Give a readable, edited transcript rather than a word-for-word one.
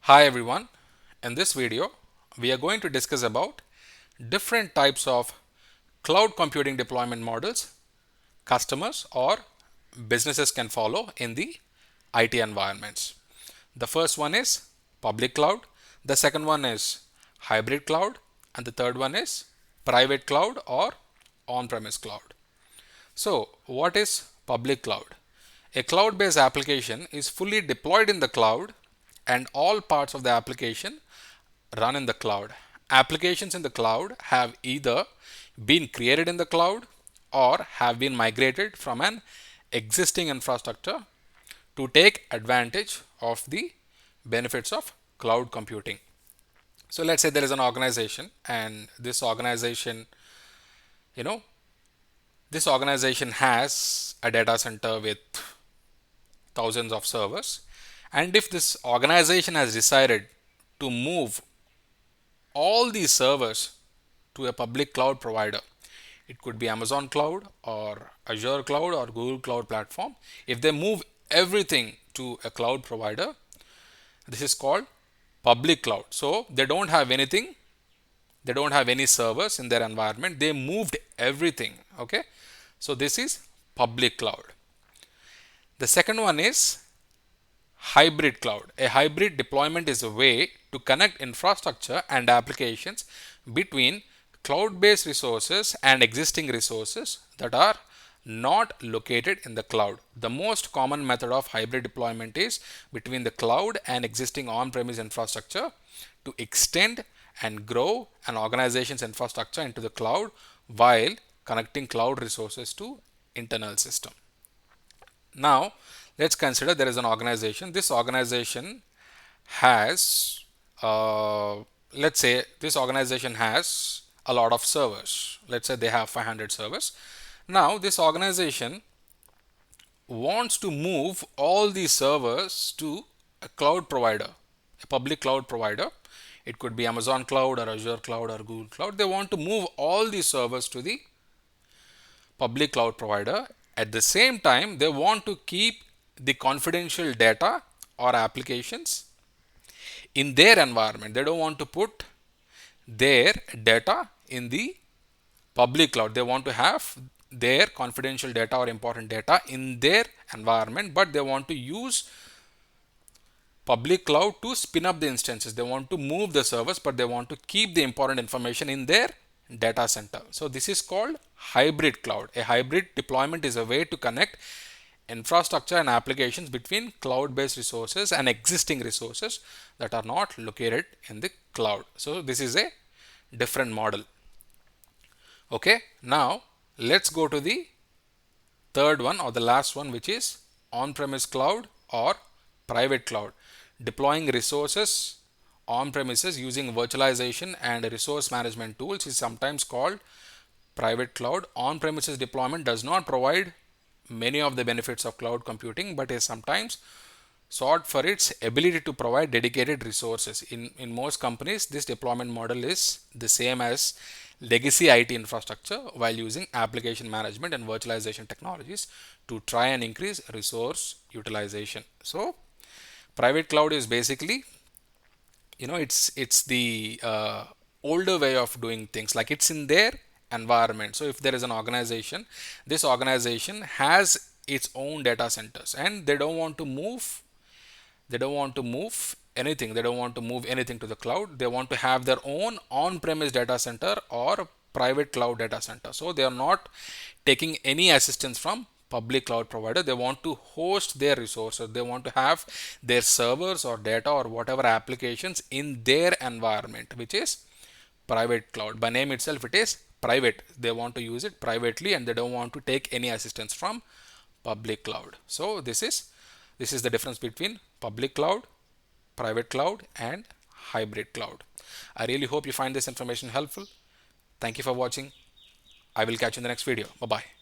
Hi everyone. In this video, we are going to discuss about different types of cloud computing deployment models customers or businesses can follow in the IT environments. The first one is public cloud, the second one is hybrid cloud, and the third one is private cloud or on-premise cloud. So, what is public cloud? A cloud-based application is fully deployed in the cloud and all parts of the application run in the cloud. Applications in the cloud have either been created in the cloud or have been migrated from an existing infrastructure to take advantage of the benefits of cloud computing. So let's say there is an organization and you know, this organization has a data center with thousands of servers. And if this organization has decided to move all these servers to a public cloud provider, it could be Amazon Cloud or Azure Cloud or Google Cloud Platform. If they move everything to a cloud provider, this is called public cloud. So they don't have anything, they don't have any servers in their environment, they moved everything. Okay, so this is public cloud. The second one is hybrid cloud. A hybrid deployment is a way to connect infrastructure and applications between cloud-based resources and existing resources that are not located in the cloud. The most common method of hybrid deployment is between the cloud and existing on-premise infrastructure to extend and grow an organization's infrastructure into the cloud while connecting cloud resources to internal system. Now, let's consider there is an organization. This organization has, let's say, this organization has a lot of servers. Let's say they have 500 servers. Now, this organization wants to move all these servers to a cloud provider, a public cloud provider. It could be Amazon Cloud or Azure Cloud or Google Cloud. They want to move all these servers to the public cloud provider. At the same time, they want to keep the confidential data or applications in their environment. They don't want to put their data in the public cloud. They want to have their confidential data or important data in their environment, but they want to use public cloud to spin up the instances. They want to move the servers, but they want to keep the important information in their data center. So this is called hybrid cloud. A hybrid deployment is a way to connect infrastructure and applications between cloud-based resources and existing resources that are not located in the cloud. So this is a different model. Okay, now let's go to the third one or the last one, which is on-premise cloud or private cloud. Deploying resources on premises using virtualization and resource management tools is sometimes called private cloud. On-premises deployment does not provide many of the benefits of cloud computing, but is sometimes sought for its ability to provide dedicated resources. In most companies, this deployment model is the same as legacy IT infrastructure while using application management and virtualization technologies to try and increase resource utilization. So, private cloud is basically, it's the older way of doing things. Like it's in their environment. So if there is an organization, this organization has its own data centers and they don't want to move anything. They don't want to move anything to the cloud. They want to have their own on-premise data center or private cloud data center. So they are not taking any assistance from public cloud provider. They want to host their resources. They want to have their servers or data or whatever applications in their environment, which is private cloud. By name itself, it is private. They want to use it privately and they don't want to take any assistance from public cloud. So this is the difference between public cloud, private cloud, and hybrid cloud. I really hope you find this information helpful. Thank you for watching. I will catch you in the next video. Bye bye.